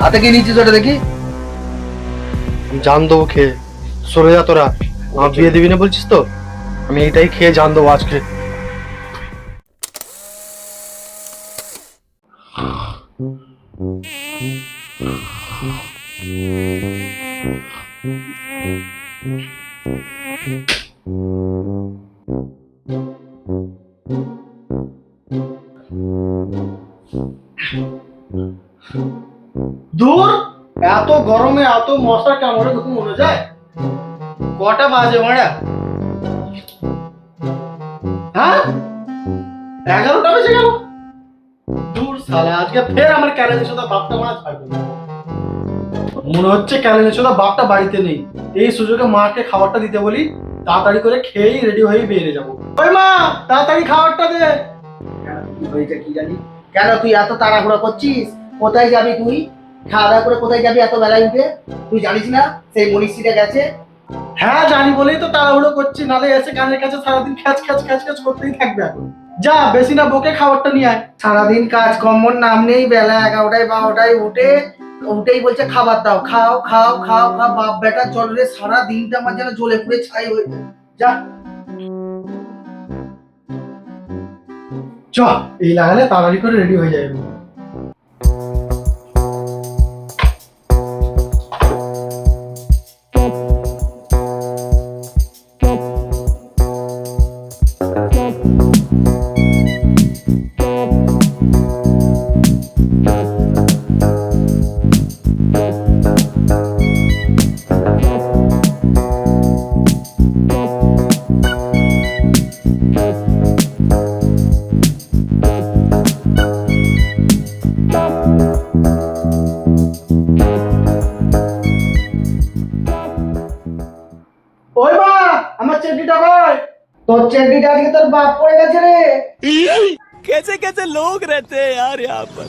হাতে কি নিচ্ছিস ওটা দেখি? জান দেবো খেয়ে, সরে যা তোরা। আমার বিয়ে দিবি না বলছিস তো, আমি এইটাই খেয়ে জান দেবো আজকে। দূর, এত গরমে এত মশা কামড়ে ঘুম মনে যায়। কটা বাজে মারা? হ্যাঁ, 11টা বেজে গেল। দূর সালা, আজকে ফের আমার ক্যালেন্ডার সাথে বাপটা মাছ খাবে। মনে হচ্ছে ক্যালেন্ডার সাথে বাপটা বাড়িতে নেই। এই সুযোগে মাকে খাবারটা দিতে বলি, তাড়াতাড়ি করে খেয়েই রেডি হয়ে বেরিয়ে যাবো। ওই মা, তাড়াতাড়ি খাবারটা দে। কি হয়েছে কি জানি? কেন তুই এত তাড়াহুড়ো করছিস? কোথায় যাবি তুই? খাওয়া দাওয়া করে কোথায় যাবি এত বেলায় উঠে? তুই জানিস না সেই মনীষীটা গেছে? হ্যাঁ জানি বলেই তো তাড়াহুড়ো করছি, নালে এসে কানের কাছে সারাদিন খ্যাচ খ্যাচ খ্যাচ খ্যাচ করতেই থাকবে। এখন যা, বেশি না বকে খাবারটা নিয়ে আয়। সারাদিন কাজ কম্মর নাম নেই, বেলা 11টায় 12টায় উঠেই বলছে খাবার দাও, খাও খাও খাও খাও। বাপ বেটা চল রে, সারা দিনটা আমার যেন জ্বলে পুড়ে ছাই হয়ে যায়। যা। চ, এই লাগালে তাড়াতাড়ি করে রেডি হয়ে যাবে। ওই মা, আমার চেকটিটা কই? তোর চেকটিটা আজকে তোর বাপ পড়ে গেছে রে। कैसे कैसे लोग रहते हैं यार यहाँ पर।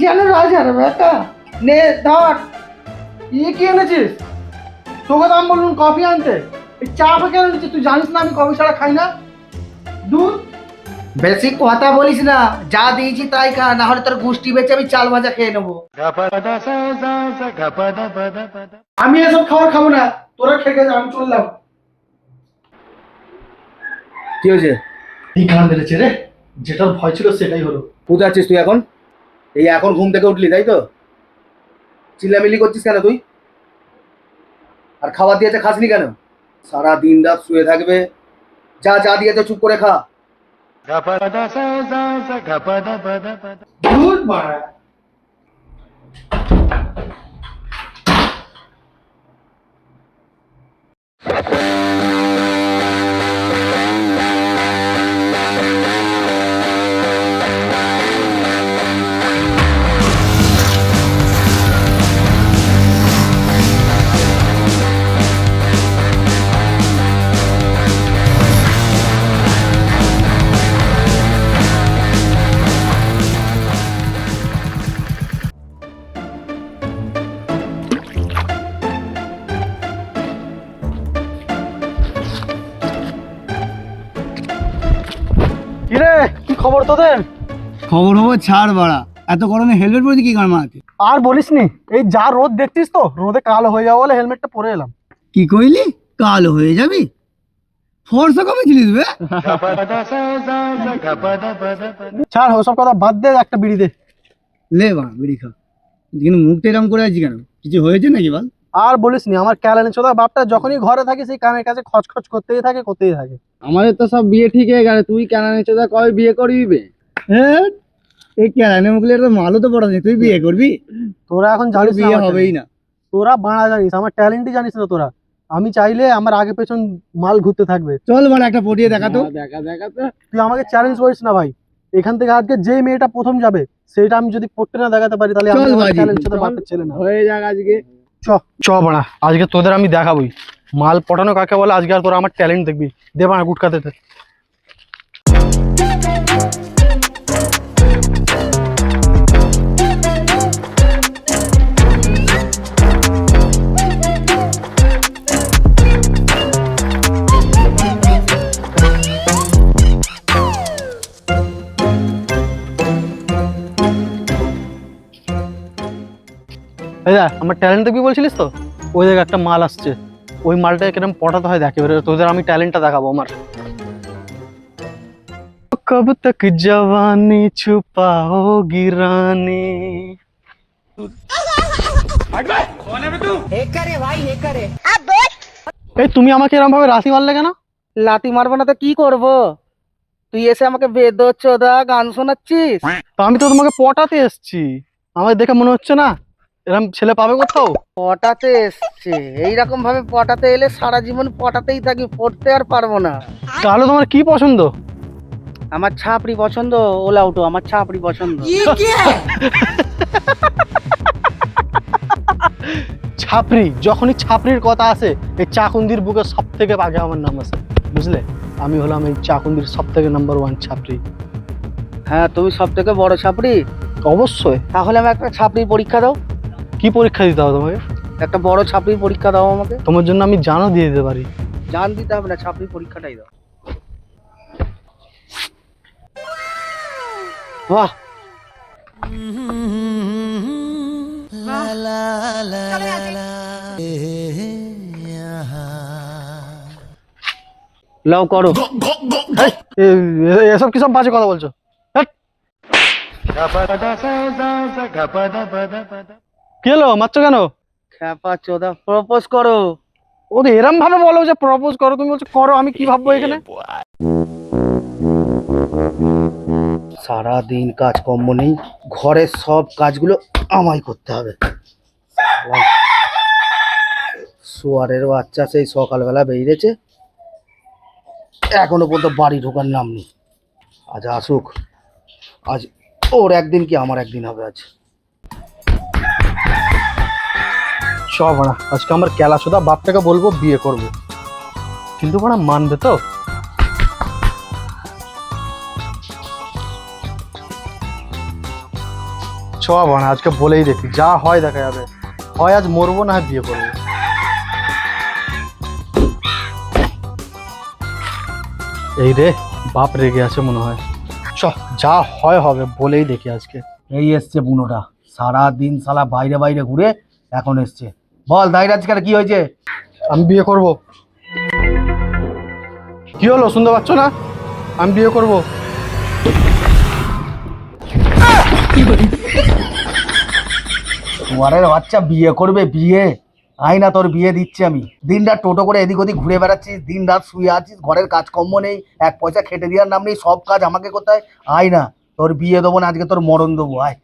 যেন রাজার বেটা। নে ধর। ই কি এনেছিস? তোকে তো আমি বললাম কফি আনতে, এই চা কেন এনেছিস? তুই জানিস না আমি কফি ছাড়া খাই না। দূর। বেশি কথা বলিস না, যা দিয়েছি তাই খা, না হলে তোর গুষ্টি বেচে আমি চাল ভাজা খেয়ে নেবো। আমি এসব খাবার খাবো না, তোরা খেয়ে গেছে, আমি চললাম। কি হয়েছে? এই গান বেড়েছে রে, যেটার ভয় ছিল সেটাই হলো। কোথায় আছিস তুই এখন? এই এখন ঘুম থেকে উঠলি তাই তো? চিল্লামিল্লি করছিস কেন তুই? আর খাবার দিয়েছে খাসনি কেন? সারা দিন রাত শুয়ে থাকবে। যা যা দিয়েছে চুপ করে খা। দূর মারা। কিরে, কি খবর তোদের? খবর খবর ছাড় বাড়া, এত গরমে হেলমেট পরেছি কি কার মাথাতে? আর বলিস নি, এই যা রোদ দেখছিস তো, রোদে কালো হয়ে যাবো বলে হেলমেটটা পরে এলাম। কি কইলি? কালো হয়ে যাবি? ফর্সা কমে ছিলিস বে? ছাড় ওসব কথা বাদ দে, একটা বিড়ি দে। লে বাড়া বিড়ি খা। কিন্তু মুখটা এরকম করে আছি কেন? কিছু হয়েছে নাকি বল? আর বলিস নি, আমার ক্যালেন্ডার চোদা বাপটা যখনই ঘরে থাকে সেই কানের কাছে খচখচ করতেই থাকে। আমাদের তো সব বিয়ে ঠিক হয়ে গেল, তুই কেন নিচে কবে বিয়ে করবি বে? হ্যাঁ, এই কেরানে মুখলে তো মালও তো পড়া নেই, তুই বিয়ে করবি? তোরা এখন তোর জানিস বিয়ে হবেই না। তোরা বাড়া জানিস, আমার ট্যালেন্টই জানিস না তোরা। আমি চাইলে আমার আগে পেছন মাল ঘুরতে থাকবে। চল মানে একটা পটিয়ে দেখা তো। দেখা দেখা তো। তুই আমাকে চ্যালেঞ্জ করিস না ভাই। এখান থেকে আজকে যেই মেয়েটা প্রথম যাবে সেটা আমি যদি পড়তে না দেখাতে পারি তাহলে চল আমি বাজি, চ্যালেঞ্জ সাথে চল। বাচ্চা ছেলে না। হয়ে যাক আজকে। চ বাড়া, আজকে তোদের আমি দেখাবই মাল পটানো কাকে বলে। আজকে আর তোরা আমার ট্যালেন্ট দেখবি। দে বাড়া গুটকাতে দে। এই দেখ আমার ট্যালেন্ট দেখবি বলছিলিস তো, ওই দেখ একটা মাল আসছে। ওই মালটা কিরকম পটাতে হয় দেখে, এবারে তোদের আমি ট্যালেন্টটা দেখাবো আমার। কব তক জওয়ানি ছুপাওগি রানী। এই তুমি আমাকে এরকম ভাবে রাশি মারলে কেন? লাতি মারবো না তো কি করব? তুই এসে আমাকে বেদচোদা গান শোনাচ্ছিস? তো আমি তো তোমাকে পটাতে এসেছি, আমাকে দেখে মনে হচ্ছে না এরকম ছেলে পাবে কোথাও? পটাতে এসছে, এইরকম ভাবে পটাতে এলে সারা জীবন পটাতেই থাকি, পড়তে আর পারবো না। তাহলে তোমার কি পছন্দ? আমার ছাপড়ি পছন্দ, ওলা উঠো, আমার ছাপড়ি পছন্দ। ছাপড়ি, যখনই ছাপড়ির কথা আসে এই চাকুন্দির বুকে সব থেকে আগে আমার নাম আসে, বুঝলে? আমি হলাম এই চাকুন্দির সব থেকে নাম্বার 1 ছাপড়ি। হ্যাঁ, তুমি সব থেকে বড় ছাপড়ি? অবশ্যই। তাহলে আমি একটা ছাপড়ির পরীক্ষা দাও। কি পরীক্ষা দিতে হবে তোমাকে? একটা বড় ছাপড়ির পরীক্ষা দাও আমাকে। তোমার জন্য আমি জানও দিয়ে দিতে পারি। জান দিতে হবে না, ছাপড়ির পরীক্ষাটাই দাও। বাহ, লাও করো। এসব কি সব বাজে কথা বলছো? হ্যাট। কি হলো, মারছো কেন? খ্যাপা চোদা, প্রপোজ করো। ও তো এরম ভাবে বলো যে প্রপোজ করো, তুমি বলছো করো, আমি কি ভাববো এখানে? সারা দিন কাজকর্ম নেই, ঘরের সব কাজগুলো আমায় করতে হবে। শুয়ারের বাচ্চা সেই সকালবেলা বেরিয়েছে, এখনো পর্যন্ত বাড়ি ঢোকার নাম নেই। আজ আসুক, আজ ওর একদিন কি আমার একদিন হবে আজ। সব না, আজকে আমার কেলা সুদা বাপটাকে বলবো বিয়ে করব, কিন্তু বড়া মানবে তো? সব না, আজকে বলেই দেখি, যা হয় দেখা যাবে। হয় আজ মরবো, না হয় বিয়ে করবো। এই রে, বাপ রেগে আছে মনে হয়। চ, যা হয় হবে, বলেই দেখি আজকে। এই এসছে বুনোটা, সারা দিন সালা বাইরে বাইরে ঘুরে এখন এসছে। বল দাঁড়িয়ে আজকে কি হয়েছে? আমি বিয়ে করব। কি হলো, শুনতে পাচ্ছ না? আমি বিয়ে করব। শুয়ারের বাচ্চা বিয়ে করবে? বিয়ে আয় না, তোর বিয়ে দিচ্ছি আমি। দিন রাত টোটো করে এদিক ওদিক ঘুরে বেড়াচ্ছিস, দিন রাত শুয়ে আছিস, ঘরের কাজকর্ম নেই, এক পয়সা খেটে দেওয়ার নাম নেই, সব কাজ আমাকে কোথায়। আয় না, তোর বিয়ে দেবো না, আজকে তোর মরণ দেবো। আয়।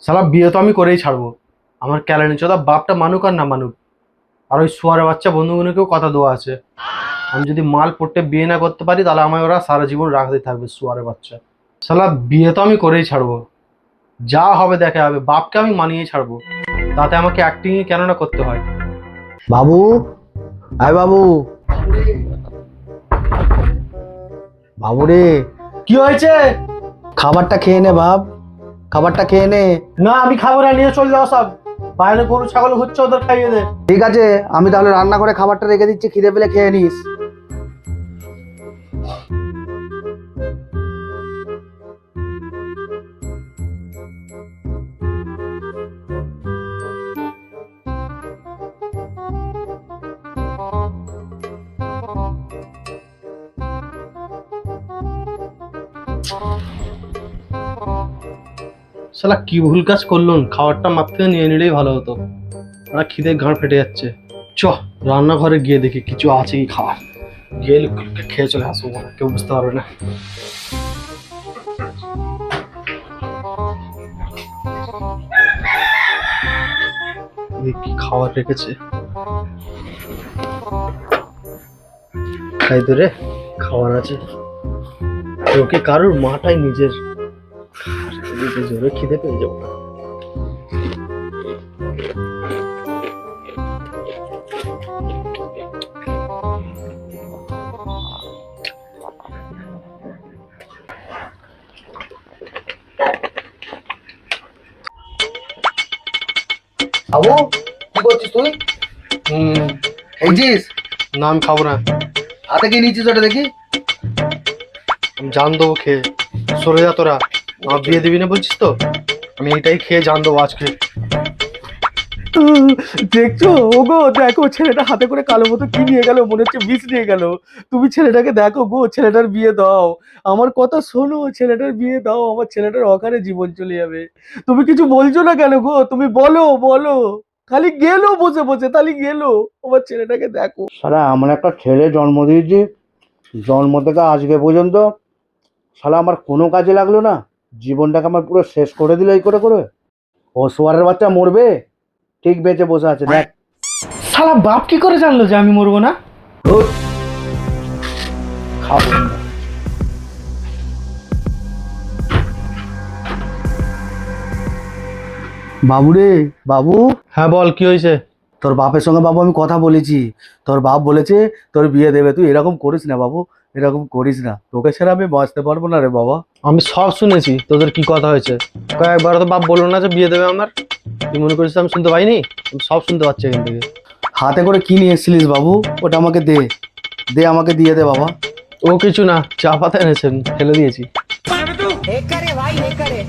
শালা বিয়ে তো আমি করেই ছাড়বো। আমার ক্যালেন্ডার চোদা বাপটা মানুক আর না মানুক, আর ওই শুয়ারের বাচ্চা বন্ধুগুলোকেও কথা দেওয়া আছে, আমি যদি মাল পড়তে বিয়ে না করতে পারি তাহলে আমায় ওরা সারা জীবন রাখতে থাকবে শুয়ারের বাচ্চা। শালা বিয়ে তো আমি করেই ছাড়বো, যা হবে দেখা যাবে। বাপকে আমি মানিয়ে ছাড়বো, তাতে আমাকে অ্যাক্টিং কেন না করতে হয়। বাবু, আয় বাবু। বাবু রে, কি হয়েছে? খাবারটা খেয়ে নে বাপ, খাবারটা খেয়ে নে। না আমি খাবো না, নিয়ে চলে যাও সব। বাইরে গরু ছাগল হচ্ছে, ওদের খাইয়ে দে। ঠিক আছে, আমি তাহলে রান্না করে খাবারটা রেখে দিচ্ছি, খিদে পেলে খেয়ে নিস। শালা কি ভুল কাজ করলুন, খাবারটা মাপ থেকে নিয়ে নিলেই ভালো হতো। ওরা খিদে ঘাড় ফেটে যাচ্ছে। চ রান্নাঘরে গিয়ে দেখি কিছু আছে কি খাবার, গিয়ে লুকিয়ে খেয়ে চলে আসবো, কেউ বুঝতে পারবে না। কি খাবার রেখেছে, খাই তো রে, খাবার আছে। ওকে কারোর মাটাই নিজের, জোরে খিদে পেয়ে যাবো। বাবু কি করছিস তুই? খেয়েছিস? না আমি খাবো না, হাতে কি নিচ্ছিস ওটা দেখি? আমি জান দেবো খেয়ে। সরে যা তোরা, আমার বিয়ে দিবি না বলছিস তো, আমি এটাই খেয়ে জান দেবো আজকে। দেখছো ওগো, দেখো ছেলেটা হাতে করে কালো মতো কি নিয়ে গেল, মনে হচ্ছে বিষ নিয়ে গেল। তুমি ছেলেটাকে দেখো গো, ছেলেটার বিয়ে দাও, আমার কথা শোনো, ছেলেটার বিয়ে দাও, আমার ছেলেটার অকারে জীবন চলে যাবে। তুমি কিছু বলছো না কেন গো? তুমি বলো বলো, খালি গেলো বসে বসে, তাহলে গেলো, আমার ছেলেটাকে দেখো। শালা আমার একটা ছেলে জন্ম দিয়েছি, জন্ম থেকে আজকে পর্যন্ত শালা আমার কোনো কাজে লাগলো না, জীবনটাকে আমার পুরো শেষ করে দিল এই করে করে। ও সোয়ারের বাচ্চা মরবে, ঠিক বেঁচে বসে আছে দেখ। শালা বাপ কি করে জানলো যে আমি মরবো না? ধুর, খাবো না। বাবু রে বাবু, হ্যাঁ বল, কি হয়েছে? তোর বাপের সঙ্গে বাবু আমি কথা বলেছি, তোর বাপ বলেছে তোর বিয়ে দেবে। তুই এরকম করিস না বাবু, এরকম করিস না, তোকে ছাড়া আমি বাঁচতে পারবো না রে বাবা। আমি সব শুনেছি তোদের কি কথা হয়েছে, কয়েকবার তো বাপ বললো না যে বিয়ে দেবে আমার। তুই মনে করিস আমি শুনতে পাইনি? আমি সব শুনতে পাচ্ছি এখান থেকে। হাতে করে কি নিয়ে এসেছিলিস বাবু? ওটা আমাকে দে, দে আমাকে দিয়ে দে বাবা। ও কিছু না, চা পাতা এনেছেন, ফেলে দিয়েছি। एक करे भाई एक करे